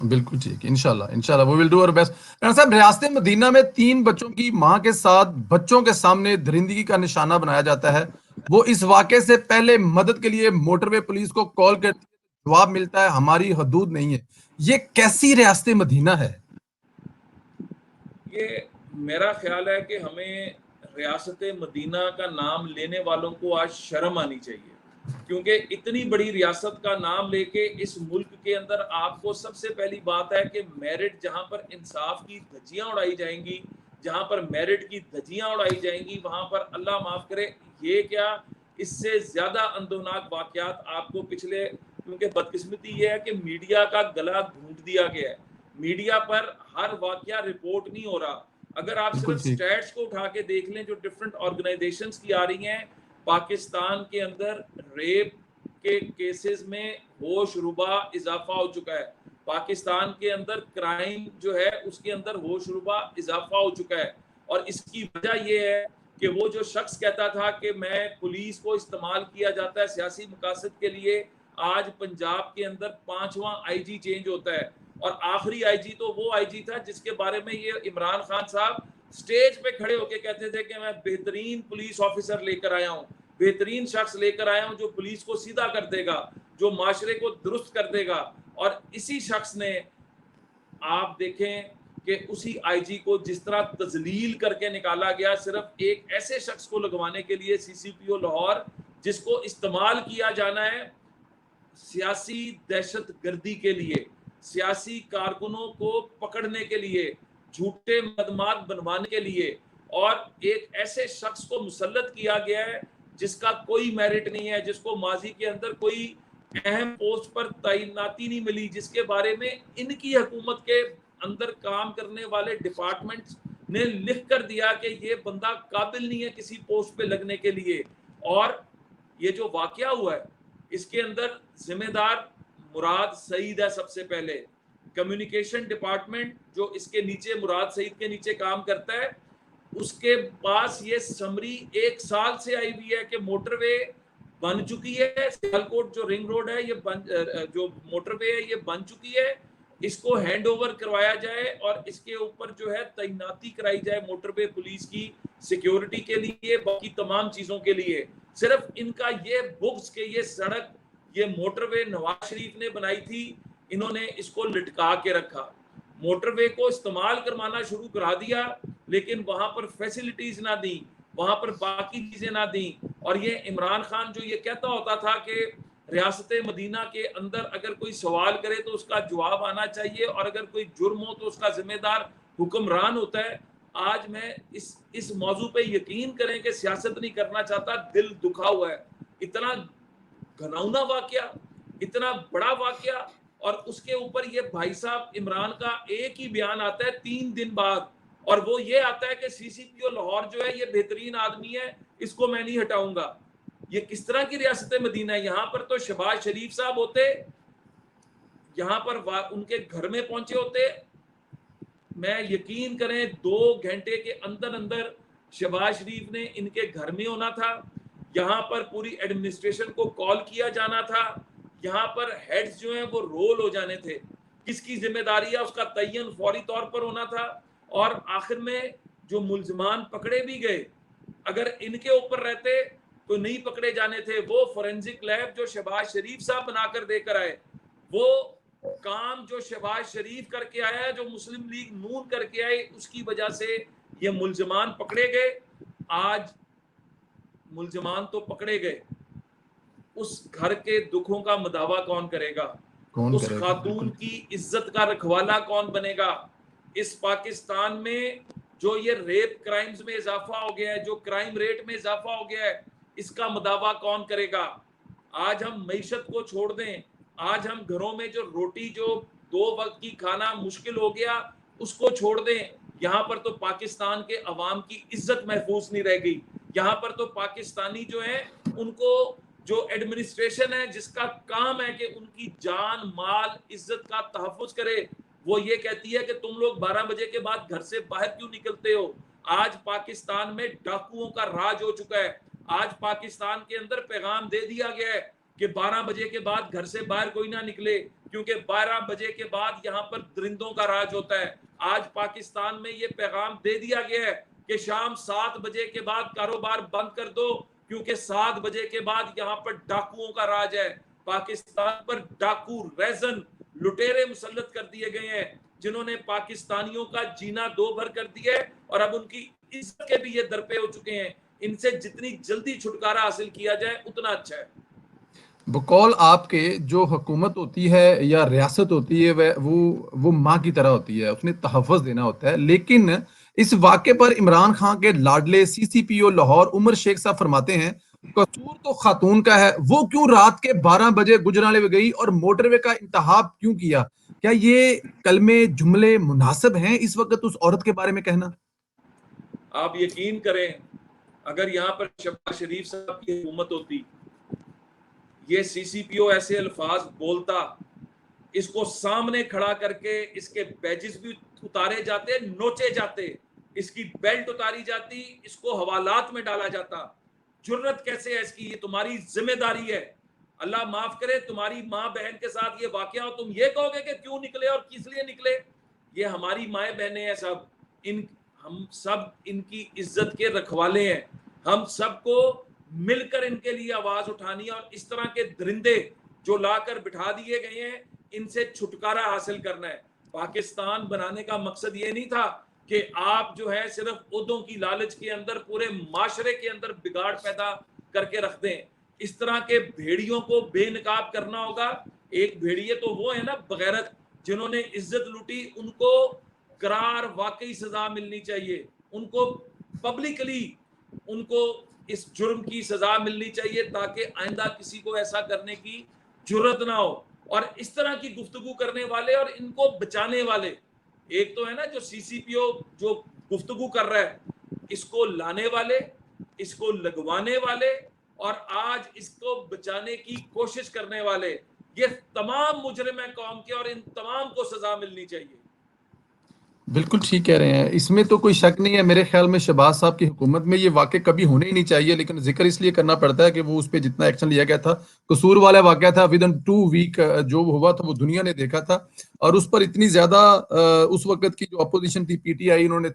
बिल्कुल ठीक, इंशाल्लाह इंशाल्लाह we will do our best. Rana साहब, रियासत मदीना में 3 बच्चों की मां के साथ बच्चों के सामने दरिंदगी का निशाना बनाया जाता है। वो इस वाकये से पहले मदद के लिए मोटरवे पुलिस को कॉल करती है, तो जवाब मिलता है हमारी हदूद नहीं है। ये कैसी रियासत मदीना है? ये मेरा ख्याल है कि हमें रियासत मदीना का नाम लेने वालों को आज शर्म आनी चाहिए, क्योंकि इतनी बड़ी रियासत का नाम लेके इस मुल्क के अंदर आपको सबसे पहली बात है कि मेरिट, जहां पर इंसाफ की धज्जियां उड़ाई जाएंगी, जहां पर मेरिट की धज्जियां उड़ाई जाएंगी, वहां पर अल्लाह माफ करे, ये क्या, इससे ज्यादा अंदोनाक वाकयात आपको पिछले, क्योंकि बदकिस्मती ये है कि मीडिया का गला घूंट दिया गया है, मीडिया पर हर वाकया रिपोर्ट नहीं हो रहा। अगर आप बिल्कुल सिर्फ ठीक। स्टैट्स को उठा के देख लें जो डिफरेंट ऑर्गेनाइजेशंस की आ रही हैं, पाकिस्तान के अंदर रेप के केसेस में होश रुबा इजाफा हो चुका है, पाकिस्तान के अंदर क्राइम जो है उसके अंदर होश रुबा इजाफा हो चुका है। और इसकी वजह यह है कि वो जो शख्स कहता था कि मैं पुलिस को इस्तेमाल किया जाता है सियासी मकासद के लिए, आज पंजाब के अंदर 5वां आईजी चेंज होता है, और आखिरी आईजी तो वो आईजी था जिसके बारे में ये इमरान खान साहब स्टेज पे खड़े होकर कहते थे कि मैं बेहतरीन पुलिस ऑफिसर लेकर आया हूं, बेहतरीन शख्स लेकर आया हूं जो पुलिस को सीधा कर देगा, जो माशरे को दुरुस्त कर देगा। और इसी शख्स ने, आप देखें कि उसी आईजी को जिस तरह तजलील करके निकाला गया सिर्फ एक ऐसे शख्स को लगवाने के लिए, सीसीपीओ लाहौर, जिसको इस्तेमाल किया जाना है सियासी दहशतगर्दी के लिए, सियासी कारकुनों को पकड़ने के लिए, झूठे मदमात बनवाने के लिए, और एक ऐसे शख्स को मुसल्लत किया गया है जिसका कोई मेरिट नहीं है, जिसको माजी के अंदर कोई अहम पोस्ट पर तैनाती नहीं मिली, जिसके बारे में इनकी हुकूमत के अंदर काम करने वाले डिपार्टमेंट्स ने लिख कर दिया कि ये बंदा काबिल नहीं है किसी पोस्ट पे लगने के लिए। और ये जो वाकया हुआ है इसके अंदर जिम्मेदार मुराद सईद है। सबसे पहले कम्युनिकेशन डिपार्टमेंट जो इसके नीचे, मुराद सईद के नीचे काम करता है, उसके पास ये समरी 1 साल से आई हुई है कि मोटरवे बन चुकी है, सियालकोट जो रिंग रोड है, ये जो मोटरवे है ये बन चुकी है, इसको हैंड ओवर करवाया जाए और इसके ऊपर जो है तैनाती कराई जाए मोटरवे पुलिस की सिक्योरिटी के लिए, बाकी तमाम चीजों के लिए। सिर्फ इनका ये बुक्स के ये सड़क, ये मोटरवे नवाज शरीफ ने बनाई थी, इन्होंने इसको लटका के रखा, मोटरवे को इस्तेमाल करवाना शुरू करा दिया, लेकिन वहां पर फैसिलिटीज ना दी, वहां पर बाकी चीजें ना दी। और ये इमरान खान जो ये कहता होता था कि रियासत मदीना के अंदर अगर कोई सवाल करे तो उसका जवाब आना चाहिए, और अगर कोई जुर्म हो तो उसका जिम्मेदार हुक्मरान होता है। आज मैं इस मौजू पे यकीन करें कि सियासत नहीं करना चाहता, दिल दुखा हुआ है। इतना घनौना वाकया, इतना बड़ा वाकया, और उसके ऊपर ये भाई साहब इमरान का एक ही बयान आता है 3 दिन बाद, और वो ये आता है कि सीसीपीओ लाहौर जो है ये बेहतरीन आदमी है, इसको मैं नहीं हटाऊंगा। ये किस तरह की रियासत मदीना है? यहाँ पर तो शहबाज शरीफ साहब होते, यहाँ पर उनके घर में पहुंचे होते, मैं यकीन करें 2 घंटे के अंदर अंदर शहबाज शरीफ ने इनके घर में होना था, यहाँ पर पूरी एडमिनिस्ट्रेशन को कॉल किया जाना था, यहाँ पर हेड्स जो हैं वो रोल हो जाने थे, किसकी जिम्मेदारी है उसका तयन फौरी तौर पर होना था। और आखिर में जो मुलजमान पकड़े भी गए, अगर इनके ऊपर रहते तो नहीं पकड़े जाने थे। वो फोरेंसिक लैब जो शहबाज शरीफ साहब बनाकर देकर आए, वो काम जो शहबाज शरीफ करके आया है, जो मुस्लिम लीग नून करके आए, उसकी वजह से ये मुलजमान पकड़े गए। आज मुलजमान तो पकड़े गए, उस घर के दुखों का मदावा कौन करेगा? कौन उस करेगा? खातून की इज्जत का रखवाला कौन बनेगा? इस पाकिस्तान में जो ये रेप क्राइम्स में इजाफा हो गया है, जो क्राइम रेट में इजाफा हो गया है, इसका मदावा कौन करेगा? आज हम मईशत को छोड़ दें, आज हम घरों में जो रोटी, जो 2 वक्त की खाना मुश्किल हो गया, उसको छोड़ दें, यहाँ पर तो पाकिस्तान के अवाम की इज्जत महफूज नहीं रह गई। यहाँ पर तो पाकिस्तानी जो है उनको, जो एडमिनिस्ट्रेशन है जिसका काम है कि उनकी जान माल इज्जत का तहफ़्फ़ुज़ करे, वो ये कहती है कि तुम लोग 12 बजे के बाद घर से बाहर क्यों निकलते हो? आज पाकिस्तान में डाकुओं का राज हो चुका है। आज पाकिस्तान के अंदर पैगाम दे दिया गया है कि 12 बजे के बाद घर से बाहर कोई ना निकले, क्योंकि 12 बजे के बाद यहाँ पर दरिंदों का राज होता है। आज पाकिस्तान में ये पैगाम दे दिया गया है कि शाम 7 बजे के बाद कारोबार बंद कर दो, क्योंकि 7 बजे के बाद यहाँ पर डाकुओं का राज है। पाकिस्तान पर डाकू, रेजन, लुटेरे मुसल्लत कर दिए गए हैं, जिन्होंने पाकिस्तानियों का जीना दो भर कर दिया है और अब उनकी इज्जत के भी ये दरपे हो चुके हैं। इनसे जितनी जल्दी छुटकारा हासिल किया जाए उतना अच्छा है। बकौल आपके, जो हुकूमत होती है या रियासत होती है वह वो माँ की तरह होती है, उसने तहफ़्फ़ुज़ देना होता है। लेकिन इस वाक़े पर इमरान खान के लाडले सीसीपीओ लाहौर उमर शेख साहब फरमाते हैं, कसूर तो खातून का है, वो क्यों रात के 12 बजे गुजराले में गई और मोटरवे का इंतखाब क्यों किया? क्या ये कलमे जुमले मुनासिब हैं इस वक्त उस औरत के बारे में कहना? आप यकीन करें, अगर यहाँ पर शहबाज शरीफ साहब की हुकूमत होती, ये सीसीपीओ ऐसे अल्फाज बोलता, इसको सामने खड़ा करके इसके बैजेस भी उतारे जाते, नोचे जाते, इसकी बेल्ट उतारी जाती, इसको हवालात में डाला जाता। जुर्रत कैसे है इसकी? ये तुम्हारी जिम्मेदारी है। अल्लाह माफ करे, तुम्हारी माँ बहन के साथ ये वाकया हो, तुम ये कहोगे कि क्यों निकले और किस लिए निकले? ये हमारी माएँ बहनें हैं सब, इन हम सब इनकी इज्जत के रखवाले हैं। हम सबको मिलकर इनके लिए आवाज उठानी है और इस तरह के दरिंदे जो लाकर बिठा दिए गए हैं, इनसे छुटकारा हासिल करना है। पाकिस्तान बनाने का मकसद ये नहीं था कि आप जो है सिर्फ ओहदों की लालच के अंदर पूरे माशरे के अंदर बिगाड़ पैदा करके रख दें। इस तरह के भेड़ियों को बेनकाब करना होगा। एक भेड़िए तो वो है ना बगैरत, जिन्होंने इज्जत लूटी, उनको करार वाकई सजा मिलनी चाहिए। उनको पब्लिकली उनको इस जुर्म की सजा मिलनी चाहिए, ताकि आइंदा किसी को ऐसा करने की जुर्रत ना हो। और इस तरह की गुफ्तगू करने वाले और इनको बचाने वाले, एक तो है ना जो सीसीपीओ जो गुफ्तगू कर रहा है, इसको लाने वाले, इसको लगवाने वाले और आज इसको बचाने की कोशिश करने वाले, ये तमाम मुजरिम है कौम के और इन तमाम को सजा मिलनी चाहिए। बिल्कुल ठीक कह रहे हैं, इसमें तो कोई शक नहीं है। मेरे ख्याल में शहबाज साहब की हुकूमत में ये वाक़े कभी होने ही नहीं चाहिए, लेकिन जिक्र इसलिए करना पड़ता है कि वो उस पे जितना एक्शन लिया गया था, कसूर वाला वाक़या था, विदिन 2 वीक जो हुआ था वो दुनिया ने देखा था। और उस पर इतनी ज़्यादा उस वक़्त की जो अपोज़िशन थी पीटीआई, उन्होंने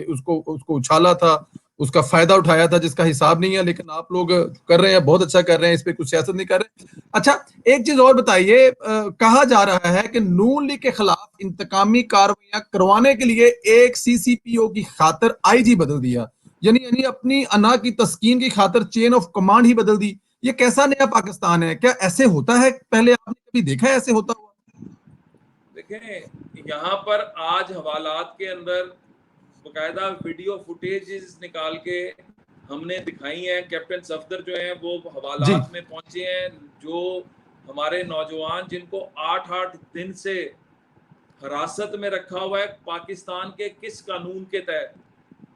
उसको उसको उछाला था, उसका फ़ायदा उठाया था जिसका हिसाब नहीं है। लेकिन आप लोग कर रहे हैं, बहुत अच्छा कर रहे हैं, इस पे कुछ सियासत नहीं कर रहे। अच्छा, एक चीज और बताइए, कहा जा रहा है कि नून लीग के खिलाफ इंतकामी कार्रवाइयां करवाने के लिए एक सीसीपीओ की खातर आईजी बदल दिया, यानी यानी अपनी अना की तस्कीन की खातर चेन ऑफ कमांड ही बदल दी। ये कैसा नया पाकिस्तान है? क्या ऐसे होता है? पहले आपने कभी देखा है ऐसे होता हुआ? देखें, यहाँ पर आज हवालात के अंदर बकायदा वीडियो फुटेजेस निकाल के हमने दिखाई हैं। कैप्टन सफदर जो हैं वो जी। हवालात में पहुंचे हैं, जो हमारे नौजवान जिनको 8-8 दिन से हिरासत में रखा हुआ है पाकिस्तान के किस कानून के तहत।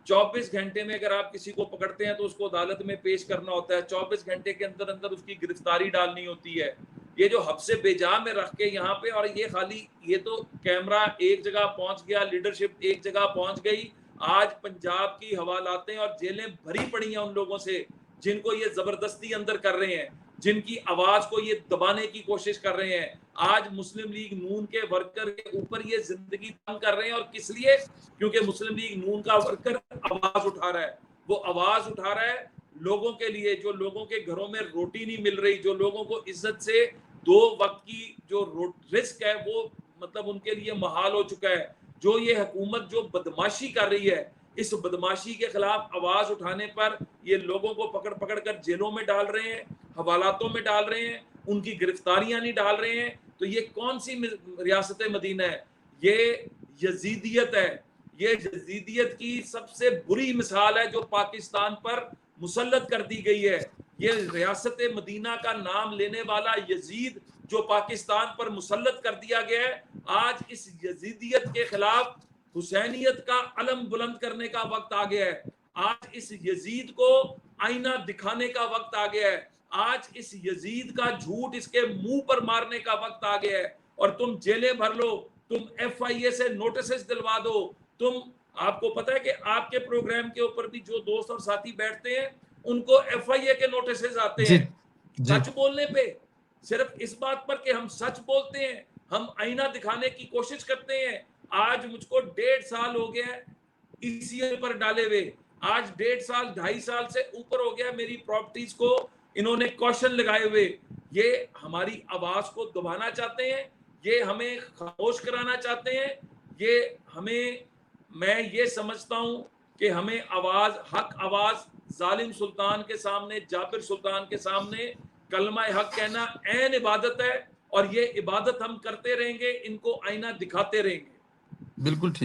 24 घंटे में अगर आप किसी को पकड़ते हैं तो उसको अदालत में पेश करना होता है, 24 घंटे के अंदर अंदर उसकी गिरफ्तारी डालनी होती है। ये जो हब्से बेजा में रख के यहाँ पे, और ये खाली ये तो कैमरा एक जगह पहुंच गया, लीडरशिप एक जगह पहुंच गई। आज पंजाब की हवालातें और जेलें भरी पड़ी हैं उन लोगों से जिनको ये जबरदस्ती अंदर कर रहे हैं, जिनकी आवाज को ये दबाने की कोशिश कर रहे हैं। आज मुस्लिम लीग नून के वर्कर के ऊपर ये जिंदगी तंग कर रहे हैं। और किस लिए? क्योंकि मुस्लिम लीग नून का वर्कर आवाज उठा रहा है। वो आवाज उठा रहा है लोगों के लिए, जो लोगों के घरों में रोटी नहीं मिल रही, जो लोगों को इज्जत से 2 वक्त की जो रिस्क है वो मतलब उनके लिए महाल हो चुका है। जो ये हुकूमत जो बदमाशी कर रही है, इस बदमाशी के खिलाफ आवाज उठाने पर ये लोगों को पकड़ पकड़ कर जेलों में डाल रहे हैं, हवालातों में डाल रहे हैं, उनकी गिरफ्तारियां नहीं डाल रहे हैं। तो ये कौन सी रियासत मदीना है? ये यजीदियत है। ये यजीदियत की सबसे बुरी मिसाल है जो पाकिस्तान पर मुसल्लत कर दी गई है। ये रियासत मदीना का नाम लेने वाला यजीद जो पाकिस्तान पर मुसल्लत कर दिया गया है, आज इस यजीदियत के खिलाफ हुसैनियत का अलम बुलंद करने का वक्त आ गया है। आज इस यजीद को आईना दिखाने का वक्त आ गया है। आज इस यजीद का झूठ इसके मुंह पर मारने का वक्त आ गया है। और तुम जेलें भर लो, तुम एफआईए से नोटिस दिलवा दो, तुम, आपको पता है कि आपके प्रोग्राम के ऊपर भी जो दोस्त और साथी बैठते हैं उनको एफआईए के नोटिस आते जी। हैं जी। सच बोलने पे। सिर्फ इस बात पर कि हम सच बोलते हैं, हम आईना दिखाने की कोशिश करते हैं। आज मुझको 1.5 साल हो गया है ईसीएल पर डाले हुए, आज 1.5 साल 2.5 साल से ऊपर हो गया मेरी प्रॉपर्टीज को इन्होंने क्वेश्चन लगाए हुए। ये हमारी आवाज को दबाना चाहते हैं, ये हमें खामोश कराना चाहते हैं, ये हमें, मैं ये समझता हूं कि हमें आवाज, हक आवाज जालिम सुल्तान के सामने, जाबिर सुल्तान के सामने कलमा हक कहना ऐन इबादत है, और ये इबादत हम करते रहेंगे, इनको आईना दिखाते रहेंगे। बिल्कुल ठीक।